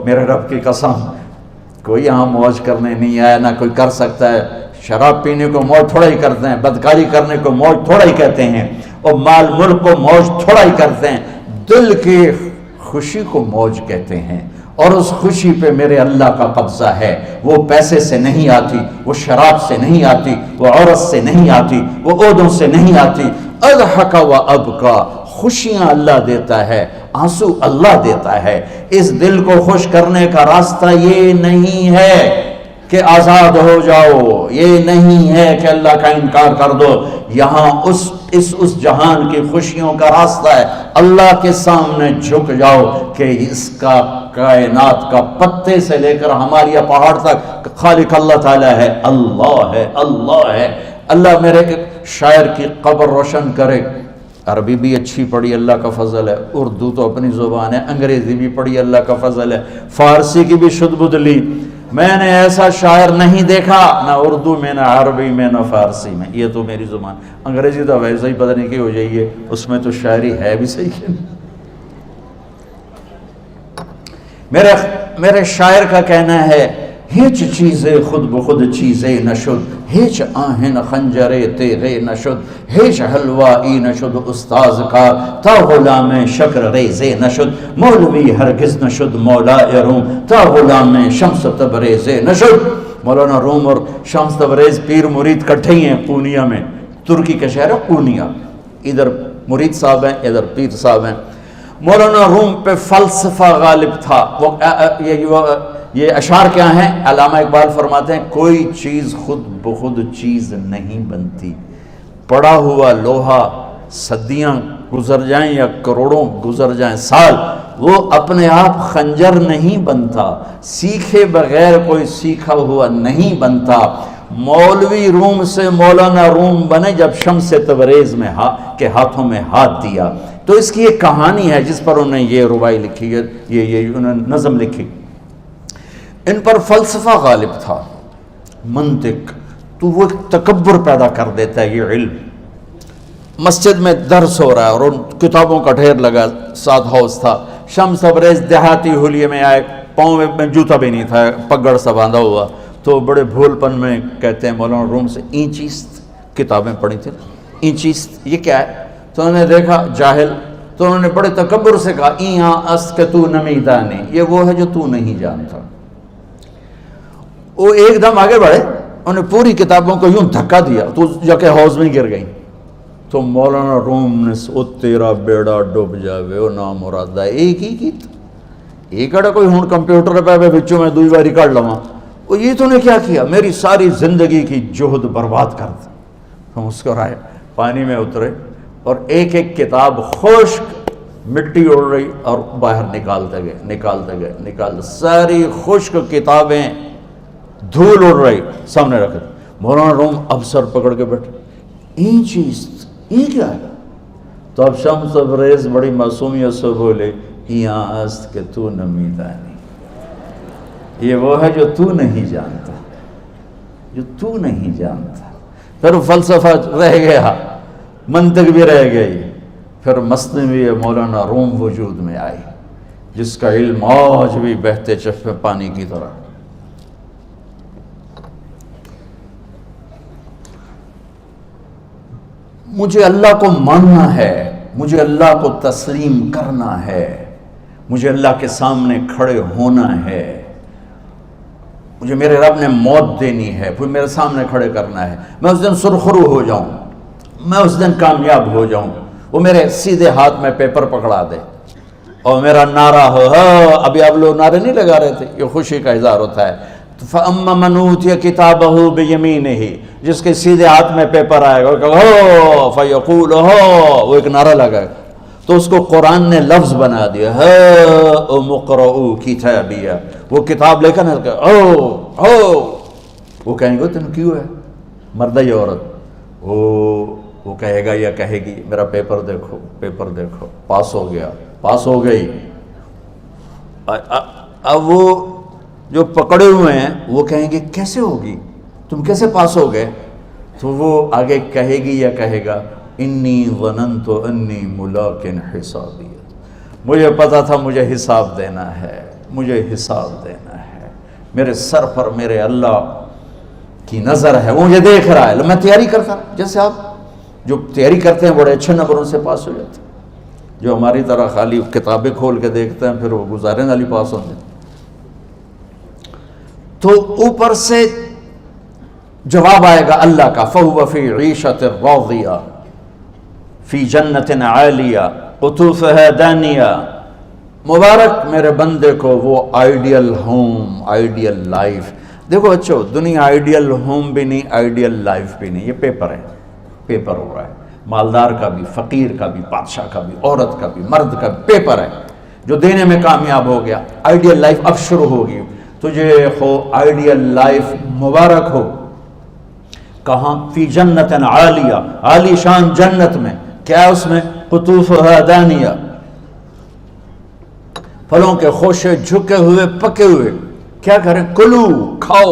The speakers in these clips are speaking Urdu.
میرے رب کی قسم کوئی یہاں موج کرنے نہیں آیا، نہ کوئی کر سکتا ہے۔ شراب پینے کو موج تھوڑا ہی کرتے ہیں، بدکاری کرنے کو موج تھوڑا ہی کہتے ہیں، اور مال ملک کو موج تھوڑا ہی کرتے ہیں، دل کی خوشی کو موج کہتے ہیں۔ اور اس خوشی پہ میرے اللہ کا قبضہ ہے، وہ پیسے سے نہیں آتی، وہ شراب سے نہیں آتی، وہ عورت سے نہیں آتی، وہ عہدوں سے نہیں آتی۔ اضحک و ابکا، خوشیاں اللہ دیتا ہے، آنسو اللہ دیتا ہے۔ اس دل کو خوش کرنے کا راستہ یہ نہیں ہے کہ آزاد ہو جاؤ، یہ نہیں ہے کہ اللہ کا انکار کر دو۔ یہاں اس جہان کی خوشیوں کا راستہ ہے، اللہ کے سامنے جھک جاؤ کہ اس کا کائنات کا پتے سے لے کر ہماری پہاڑ تک خالق اللہ تعالیٰ ہے، اللہ ہے، اللہ ہے۔ اللہ میرے شاعر کی قبر روشن کرے۔ عربی بھی اچھی پڑھی، اللہ کا فضل ہے، اردو تو اپنی زبان ہے، انگریزی بھی پڑھی، اللہ کا فضل ہے، فارسی کی بھی شد بد لی۔ میں نے ایسا شاعر نہیں دیکھا، نہ اردو میں، نہ عربی میں، نہ فارسی میں، یہ تو میری زبان۔ انگریزی تو ویسے ہی پتہ نہیں کی ہو جائیے، اس میں تو شاعری ہے بھی صحیح ہے۔ میرے شاعر کا کہنا ہے، ہیچ چیزیں خود بخود چیزیں نشد، ہیچ آہن خنجرے تیغے نشد، ہیچ حلوائی نشد استاذ کا، تا غلام شکر ریزے نشد، مولوی ہرگز نشد مولا روم، تا غلام شمس تبریز نشد۔ مولانا روم اور شمس تبریز پیر مرید کٹھے ہی ہیں پونیا میں، ترکی کا شہر ہے پونیا، ادھر مرید صاحب ہیں، ادھر پیر صاحب ہیں۔ مولانا روم پہ فلسفہ غالب تھا۔ یہ اشعار کیا ہیں؟ علامہ اقبال فرماتے ہیں، کوئی چیز خود بخود چیز نہیں بنتی، پڑا ہوا لوہا صدیاں گزر جائیں یا کروڑوں گزر جائیں سال، وہ اپنے آپ خنجر نہیں بنتا، سیکھے بغیر کوئی سیکھا ہوا نہیں بنتا۔ مولوی روم سے مولانا روم بنے جب شمس تبریز میں کے ہاتھوں میں ہاتھ دیا۔ تو اس کی ایک کہانی ہے جس پر انہوں نے یہ ربائی لکھی ہے، یہ انہوں نے نظم لکھی۔ ان پر فلسفہ غالب تھا، منطق، تو وہ تکبر پیدا کر دیتا ہے یہ علم۔ مسجد میں درس ہو رہا ہے اور ان کتابوں کا ڈھیر لگا، ساتھ ہاؤس تھا۔ شمس تبریز دیہاتی حلیے میں آئے، پاؤں میں جوتا بھی نہیں تھا، پگڑ سا باندھا ہوا، تو بڑے بھول پن میں کہتے ہیں مولانا روم سے، اینچیست کتابیں پڑھی تھیں، اینچیست یہ کیا ہے؟ تو انہوں نے دیکھا جاہل، تو انہوں نے بڑے تکبر سے کہا، ایہاں است کہ تو نمیدانی، یہ وہ ہے جو تو نہیں جانتا۔ وہ ایک دم آگے بڑھے، انہوں نے پوری کتابوں کو یوں دھکا دیا تو جا کے حوض میں گر گئی۔ تو مولانا روم نے او تیرا بیڑا ڈوب جاوے او نام مرادہ، ایک ہی کی ایک اڑا کوئی ہون کمپیوٹر پہ بچوں میں دوئی باری کر لواں، وہ یہ تو نے کیا کیا، میری ساری زندگی کی جہد برباد کر دی۔ ہم مسکرائے، پانی میں اترے اور ایک ایک کتاب خشک مٹی اڑ رہی اور باہر نکالتے گئے، ساری خشک کتابیں دھول اڑ رہی سامنے رکھے۔ مولانا روم اب سر پکڑ کے بیٹھے، این چیز یہ کیا ہے؟ تو اب شمس تبریز بڑی معصومیت سے بولے، یہاں است کہ تو نمیدانی، یہ وہ ہے جو تو نہیں جانتا، جو تو نہیں جانتا۔ پھر فلسفہ رہ گیا، منطق بھی رہ گئی، پھر مثنوی مولانا روم وجود میں آئی، جس کا علم آج بھی بہتے چشمے پانی کی طرح۔ مجھے اللہ کو ماننا ہے، مجھے اللہ کو تسلیم کرنا ہے، مجھے اللہ کے سامنے کھڑے ہونا ہے، مجھے میرے رب نے موت دینی ہے، پھر میرے سامنے کھڑے کرنا ہے، میں اس دن سرخرو ہو جاؤں، میں اس دن کامیاب ہو جاؤں، وہ میرے سیدھے ہاتھ میں پیپر پکڑا دے اور میرا نعرہ ہو، ابھی آپ لوگ نعرے نہیں لگا رہے تھے، یہ خوشی کا اظہار ہوتا ہے۔ فَأَمَّا مَنْ أُوتِيَ كِتَابَهُ بِيَمِينِهِ، جس کے سیدھے ہاتھ میں پیپر آئے گا، فَيَقُولُ وہ ایک نعرہ لگائے گا، تو اس کو قرآن نے لفظ بنا دیا، هَاؤْمُ اقْرَءُوا كِتَابِيَهْ، وہ کتاب لے کر وہ کہیں گے تم کیوں ہے، مرد یا عورت، وہ کہے گا یا کہے گی میرا پیپر دیکھو، پیپر دیکھو، پاس ہو گیا، پاس ہو گئی۔ اب وہ جو پکڑے ہوئے ہیں وہ کہیں گے کیسے ہوگی، تم کیسے پاس ہو گئے؟ تو وہ آگے کہے گی یا کہے گا، انی ظننت انی ملاق حسابی، مجھے پتا تھا مجھے حساب دینا ہے، مجھے حساب دینا ہے، میرے سر پر میرے اللہ کی نظر ہے، وہ مجھے دیکھ رہا ہے۔ میں تیاری کرتا ہوں، جیسے آپ جو تیاری کرتے ہیں بڑے اچھے نمبروں سے پاس ہو جاتے ہیں، جو ہماری طرح خالی کتابیں کھول کے دیکھتے ہیں پھر وہ گزارے والی پاس ہوتے ہیں۔ تو اوپر سے جواب آئے گا اللہ کا، فَهُوَ فِي عِيشَةٍ رَاضِيَةٍ فِي جَنَّةٍ عَالِيَةٍ قُطُوفُهَا دَانِيَةٌ۔ مبارک میرے بندے کو وہ آئیڈیل ہوم، آئیڈیل لائف۔ دیکھو بچو، دنیا آئیڈیل ہوم بھی نہیں، آئیڈیل لائف بھی نہیں، یہ پیپر ہے، پیپر ہو رہا ہے، مالدار کا بھی، فقیر کا بھی، بادشاہ کا بھی، عورت کا بھی، مرد کا بھی پیپر ہے۔ جو دینے میں کامیاب ہو گیا، آئیڈیل لائف اب شروع ہوگی۔ تجھے ہو آئیڈیل لائف مبارک ہو۔ کہاں؟ فی جنت عالیہ، عالی شان جنت میں، کیا اس میں؟ قطوفها دانیہ، پھلوں کے خوشے جھکے ہوئے پکے ہوئے۔ کیا کریں؟ کلو، کھاؤ،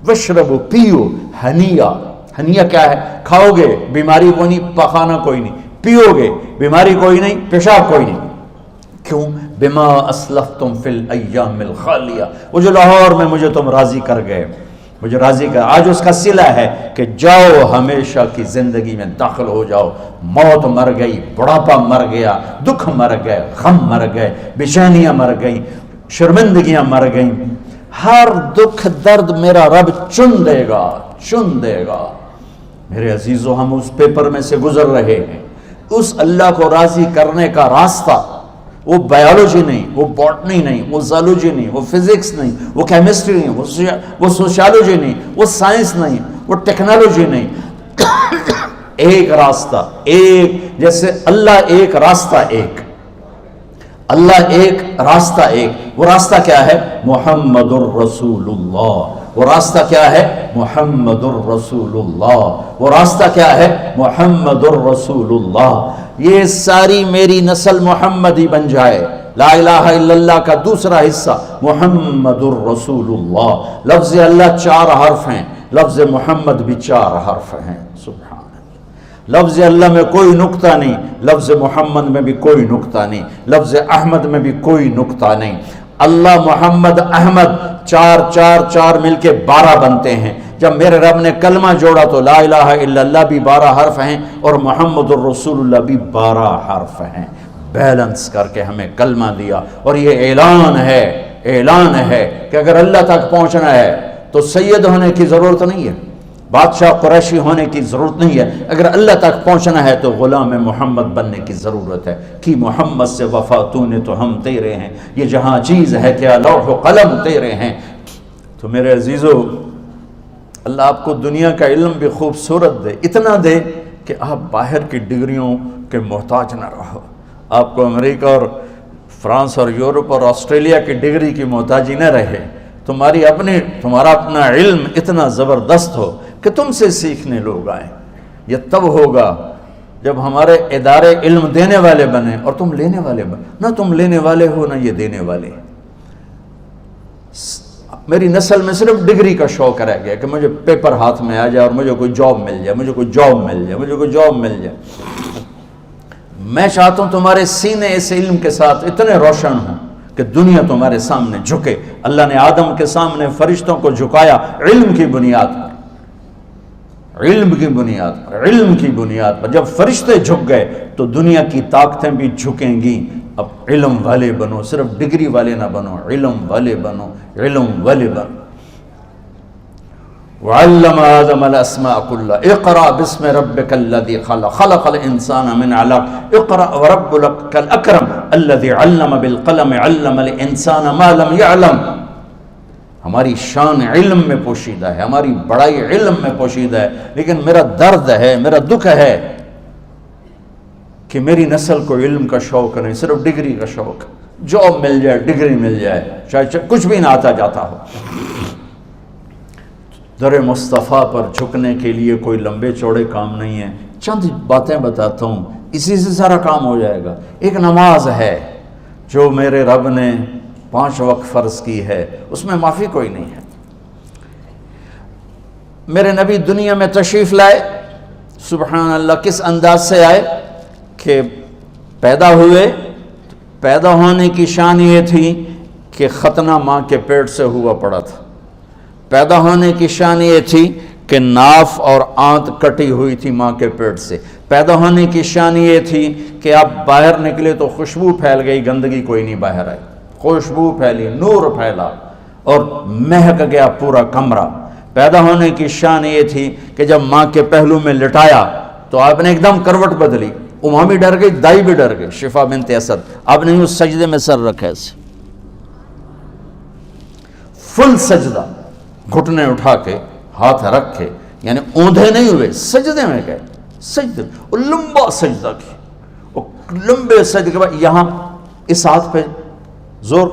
وشربو، پیو، ہنیا۔ ہنیا کیا ہے؟ کھاؤ گے بیماری کوئی نہیں، پخانا کوئی نہیں، پیو گے بیماری کوئی نہیں، پیشاب کوئی نہیں۔ کیوں؟ بما اسلفتم فی الایام الخالیہ، وہ جو لاہور میں مجھے تم راضی کر گئے، مجھے راضی کر، آج اس کا صلہ ہے کہ جاؤ ہمیشہ کی زندگی میں داخل ہو جاؤ۔ موت مر گئی، بڑھاپا مر گیا، دکھ مر گئے، غم مر گئے، بے-چینیاں مر گئیں، شرمندگیاں مر گئیں۔ ہر دکھ درد میرا رب چن دے گا، چن دے گا۔ میرے عزیزو، ہم اس پیپر میں سے گزر رہے ہیں۔ اس اللہ کو راضی کرنے کا راستہ، وہ بایولوجی نہیں، وہ باٹنی نہیں، وہ زالوجی نہیں، وہ فزکس نہیں، وہ کیمسٹری نہیں، وہ سوشیالوجی نہیں، وہ سائنس نہیں، وہ ٹیکنالوجی نہیں۔ ایک راستہ، ایک، جیسے اللہ ایک، راستہ ایک، اللہ ایک، راستہ ایک۔ وہ راستہ کیا ہے؟ محمد الرسول اللہ۔ وہ راستہ کیا ہے؟ محمد الرسول اللہ۔ وہ راستہ کیا ہے؟ محمد الرسول اللہ۔ یہ ساری میری نسل محمدی بن جائے۔ لا الہ الا اللہ کا دوسرا حصہ محمد الرسول اللہ۔ لفظ اللہ 4 حرف ہیں، لفظ محمد بھی 4 حرف ہیں۔ سبحان اللہ۔ لفظ اللہ میں کوئی نقطہ نہیں، لفظ محمد میں بھی کوئی نقطہ نہیں، لفظ احمد میں بھی کوئی نقطہ نہیں۔ اللہ، محمد، احمد، 4 4 4 مل کے 12 بنتے ہیں۔ جب میرے رب نے کلمہ جوڑا تو لا الہ الا اللہ بھی 12 حرف ہیں اور محمد الرسول اللہ بھی 12 حرف ہیں۔ بیلنس کر کے ہمیں کلمہ دیا، اور یہ اعلان ہے، اعلان ہے کہ اگر اللہ تک پہنچنا ہے تو سید ہونے کی ضرورت نہیں ہے، بادشاہ قریشی ہونے کی ضرورت نہیں ہے۔ اگر اللہ تک پہنچنا ہے تو غلام محمد بننے کی ضرورت ہے۔ کہ محمد سے وفا تو نے تو ہم تیرے ہیں، یہ جہاں چیز ہے کیا لوح و قلم تیرے ہیں۔ تو میرے عزیزو، اللہ آپ کو دنیا کا علم بھی خوبصورت دے، اتنا دے کہ آپ باہر کی ڈگریوں کے محتاج نہ رہو، آپ کو امریکہ اور فرانس اور یورپ اور آسٹریلیا کی ڈگری کی محتاجی نہ رہے، تمہارا اپنا علم اتنا زبردست ہو کہ تم سے سیکھنے لوگ آئیں۔ یہ تب ہوگا جب ہمارے ادارے علم دینے والے بنے اور تم لینے والے بنے، نہ تم لینے والے ہو نہ یہ دینے والے۔ میری نسل میں صرف ڈگری کا شوق رہ گیا کہ مجھے پیپر ہاتھ میں آ جائے اور مجھے کوئی جاب مل جائے، مجھے کوئی جاب مل جائے، مجھے کوئی جاب مل جائے۔ میں چاہتا ہوں تمہارے سینے اس علم کے ساتھ اتنے روشن ہوں کہ دنیا تمہارے سامنے جھکے۔ اللہ نے آدم کے سامنے فرشتوں کو جھکایا علم کی بنیاد پر، علم کی بنیاد پر، علم کی بنیاد پر۔ جب فرشتے جھک گئے تو دنیا کی طاقتیں بھی جھکیں گی۔ اب علم والے بنو، صرف ڈگری والے نہ بنو، علم والے بنو، علم والے بنو۔ وعلم آدم الاسماء كلها اقرأ باسم ربك الذي خلق خلق الانسان من علق اقرأ وربك الاكرم الذي علم بالقلم علم الانسان ما لم يعلم۔ ہماری شان علم میں پوشیدہ ہے، ہماری بڑائی علم میں پوشیدہ ہے، لیکن میرا درد ہے، میرا دکھ ہے کہ میری نسل کو علم کا شوق نہیں، صرف ڈگری کا شوق۔ جاب مل جائے، ڈگری مل جائے، چاہے کچھ بھی نہ آتا جاتا ہو۔ در مصطفیٰ پر جھکنے کے لیے کوئی لمبے چوڑے کام نہیں ہیں، چند باتیں بتاتا ہوں، اسی سے سارا کام ہو جائے گا۔ ایک نماز ہے جو میرے رب نے 5 وقت فرض کی ہے، اس میں معافی کوئی نہیں ہے۔ میرے نبی دنیا میں تشریف لائے، سبحان اللہ، کس انداز سے آئے کہ پیدا ہوئے، پیدا ہونے کی شان یہ تھی کہ ختنہ ماں کے پیٹ سے ہوا پڑا تھا. پیدا ہونے کی شان یہ تھی کہ ناف اور آنت کٹی ہوئی تھی ماں کے پیٹ سے. پیدا ہونے کی شان یہ تھی کہ آپ باہر نکلے تو خوشبو پھیل گئی, گندگی کوئی نہیں باہر آئی, خوشبو پھیلی, نور پھیلا اور مہک گیا پورا کمرہ. پیدا ہونے کی شان یہ تھی کہ جب ماں کے پہلو میں لٹایا تو آپ نے ایک دم کروٹ بدلی. اماں بھی ڈر گئی, دائی بھی ڈر گئی, شفا بنت اسد. آپ نے اس سجدے میں سر رکھا ایسے فل سجدہ, گھٹنے اٹھا کے ہاتھ رکھ کے, یعنی اوندھے نہیں ہوئے, سجدے میں گئے. سجدے اور لمبا سجدہ کی, اور لمبے سجدے کے بعد یہاں اس ہاتھ پہ زور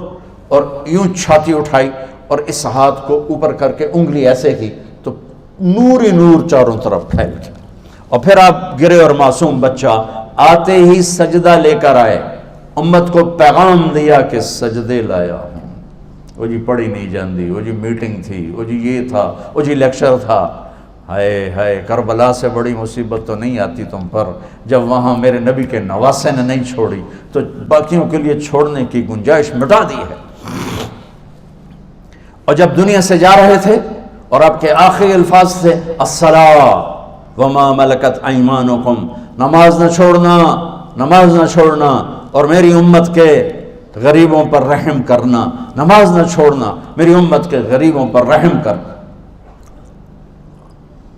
اور یوں چھاتی اٹھائی اور اس ہاتھ کو اوپر کر کے انگلی ایسے کی تو نور ہی نور چاروں طرف پھیل گیا. اور پھر آپ گرے اور معصوم بچہ آتے ہی سجدہ لے کر آئے, امت کو پیغام دیا کہ سجدے لایا ہوں. وہ جی پڑھی نہیں جاندی, وہ جی میٹنگ تھی, وہ جی یہ تھا, وہ جی لیکچر تھا. ہائے ہائے, کربلا سے بڑی مصیبت تو نہیں آتی تم پر جب وہاں میرے نبی کے نواسے نے نہیں چھوڑی تو باقیوں کے لیے چھوڑنے کی گنجائش مٹا دی ہے. اور جب دنیا سے جا رہے تھے اور آپ کے آخری الفاظ تھے الصلاۃ وما ملکت ایمانکم, نماز نہ چھوڑنا, نماز نہ چھوڑنا, اور میری امت کے غریبوں پر رحم کرنا, نماز نہ چھوڑنا, میری امت کے غریبوں پر رحم کر.